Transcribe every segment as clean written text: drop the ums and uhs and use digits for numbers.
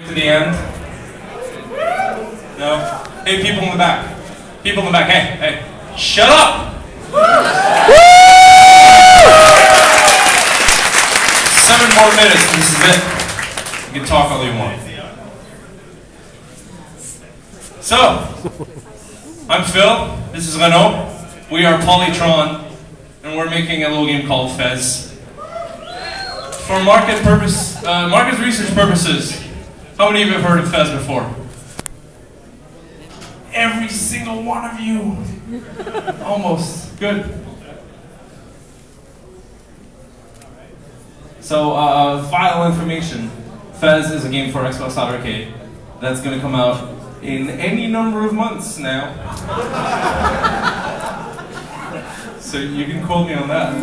To the end? No? Hey, people in the back. People in the back, hey, shut up! 7 more minutes and this is it. You can talk all you want. So, I'm Phil, this is Renaud. We are Polytron, and we're making a little game called Fez. For market research purposes, how many of you have heard of Fez before? Every single one of you. Almost. Good. So, file information. Fez is a game for Xbox Live Arcade that's going to come out in any number of months now. So you can quote me on that.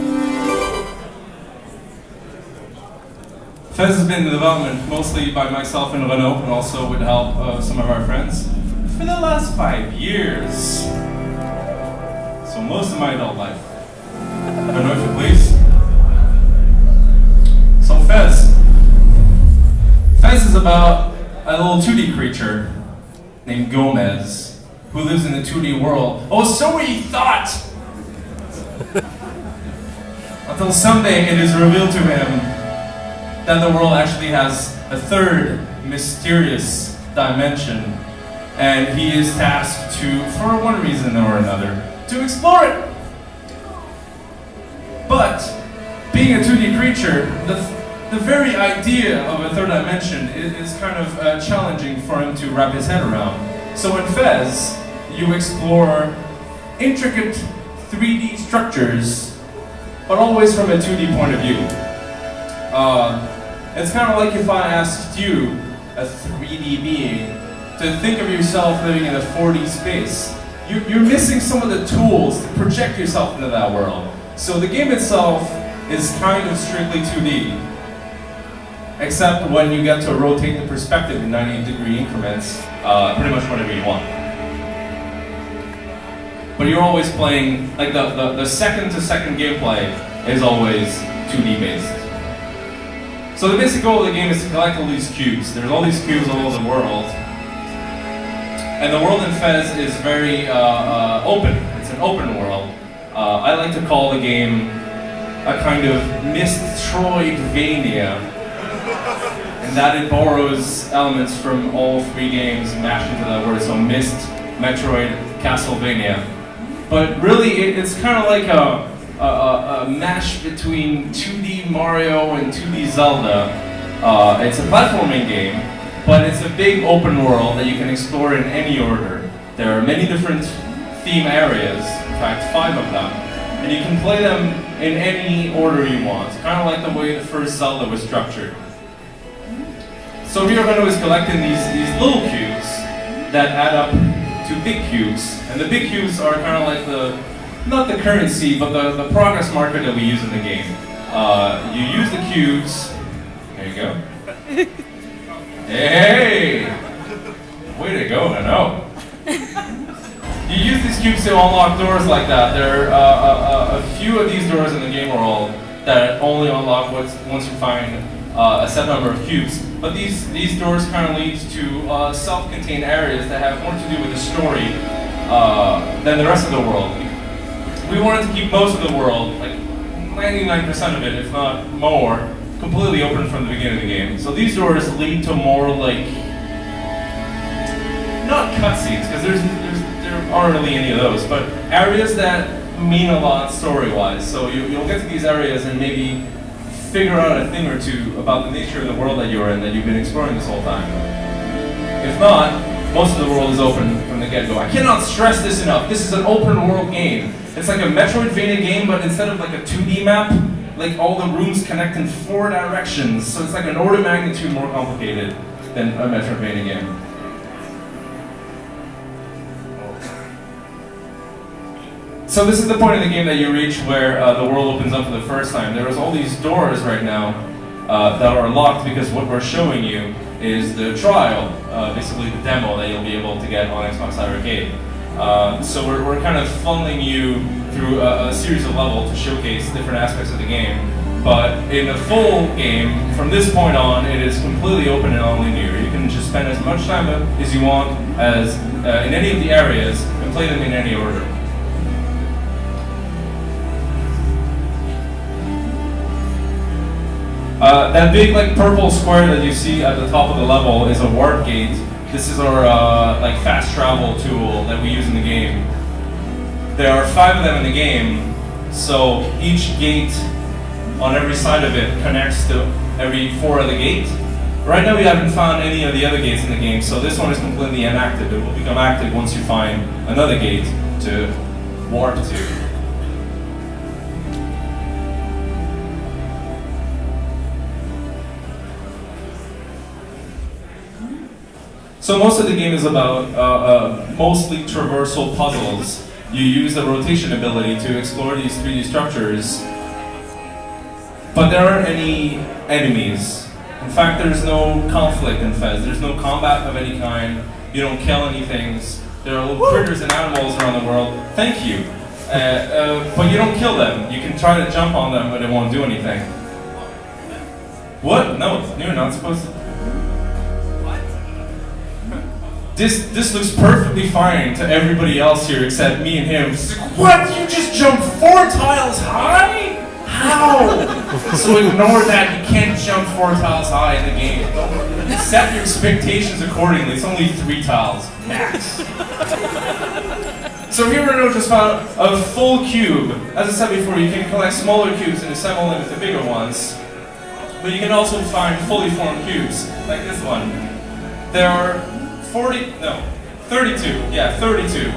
Fez has been in development mostly by myself and Renaud, and also with the help of some of our friends, for the last 5 years. So most of my adult life. Renaud, if you please. So Fez. Fez is about a little 2D creature named Gomez, who lives in the 2D world. Oh, so he thought! Until someday it is revealed to him that the world actually has a third mysterious dimension, and he is tasked to, for one reason or another, to explore it. But, being a 2D creature, the very idea of a third dimension is kind of challenging for him to wrap his head around. So in Fez, you explore intricate 3D structures, but always from a 2D point of view. It's kind of like if I asked you, a 3D being, to think of yourself living in a 4D space. You're missing some of the tools to project yourself into that world. So the game itself is kind of strictly 2D, except when you get to rotate the perspective in 90-degree increments, pretty much whatever you want. But you're always playing, like the second-to-second gameplay is always 2D based. So the basic goal of the game is to collect all these cubes. There's all these cubes all over the world. And the world in Fez is very open. It's an open world. I like to call the game a kind of Mistroidvania, in that it borrows elements from all 3 games mashed into that word. So Myst, Metroid, Castlevania. But really, it's kind of like a mash between 2D Mario and 2D Zelda. It's a platforming game, but it's a big open world that you can explore in any order. There are many different theme areas, in fact 5 of them, and you can play them in any order you want, kind of like the way the first Zelda was structured. So here Renaud is collecting these little cubes that add up to big cubes, and the big cubes are kind of like not the currency, but the progress marker that we use in the game. You use the cubes, there you go. Hey! Way to go, Renaud. You use these cubes to unlock doors like that. There are a few of these doors in the game world that only unlock once you find a set number of cubes. But these doors kind of lead to self-contained areas that have more to do with the story than the rest of the world. We wanted to keep most of the world, like 99% of it, if not more, completely open from the beginning of the game. So these doors lead to more like, not cutscenes, because there aren't really any of those, but areas that mean a lot story-wise. So you'll get to these areas and maybe figure out a thing or two about the nature of the world that you're in, that you've been exploring this whole time. If not, most of the world is open from the get-go. I cannot stress this enough. This is an open world game. It's like a Metroidvania game, but instead of like a 2D map, like all the rooms connect in 4 directions. So it's like an order of magnitude more complicated than a Metroidvania game. So this is the point in the game that you reach where the world opens up for the first time. There's all these doors right now that are locked because what we're showing you is the trial, basically the demo that you'll be able to get on Xbox Live Arcade. So we're kind of funneling you through a series of levels to showcase different aspects of the game. But in a full game, from this point on, it is completely open and non-linear. You can just spend as much time as you want as in any of the areas and play them in any order. That big purple square that you see at the top of the level is a warp gate. This is our fast travel tool that we use in the game. There are 5 of them in the game, so each gate on every side of it connects to every 4 of the gates. Right now we haven't found any of the other gates in the game, so this one is completely inactive. It will become active once you find another gate to warp to. So most of the game is about mostly traversal puzzles. You use the rotation ability to explore these 3D structures, but there aren't any enemies. In fact, there's no conflict in Fez. There's no combat of any kind. You don't kill any things. There are little critters and animals around the world. Thank you. But you don't kill them. You can try to jump on them, but it won't do anything. What? No, you're not supposed to. This looks perfectly fine to everybody else here except me and him. What? You just jumped 4 tiles high? How? So ignore that. You can't jump 4 tiles high in the game. Set your expectations accordingly. It's only 3 tiles max. So here we just found a full cube. As I said before, you can collect smaller cubes and assemble them with the bigger ones. But you can also find fully formed cubes, like this one. There are 32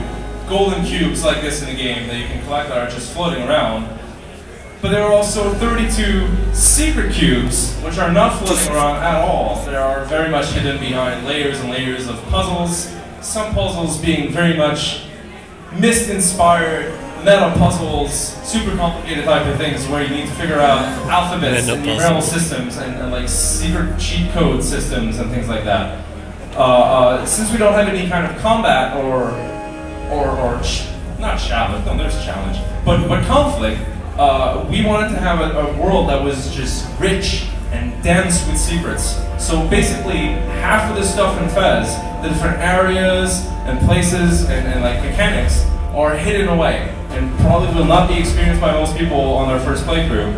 golden cubes like this in the game that you can collect that are just floating around. But there are also 32 secret cubes, which are not floating around at all. They are very much hidden behind layers and layers of puzzles, some puzzles being very much Myst-inspired meta puzzles, super complicated type of things where you need to figure out alphabets and numerical systems and like secret cheat code systems and things like that. Since we don't have any kind of combat or not challenge, no, there's a challenge, but conflict, we wanted to have a world that was just rich and dense with secrets. So basically, half of the stuff in Fez, the different areas and places and like mechanics, are hidden away and probably will not be experienced by most people on their first playthrough.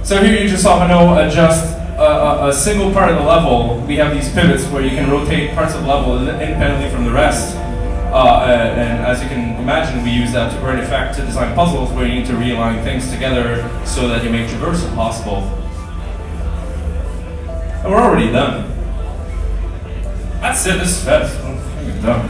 So here you just saw how to adjust a single part of the level. We have these pivots where you can rotate parts of the level independently from the rest. And as you can imagine, we use that to great effect to design puzzles where you need to realign things together so that you make traversal possible. And we're already done. That's it, this is Fez. We're done.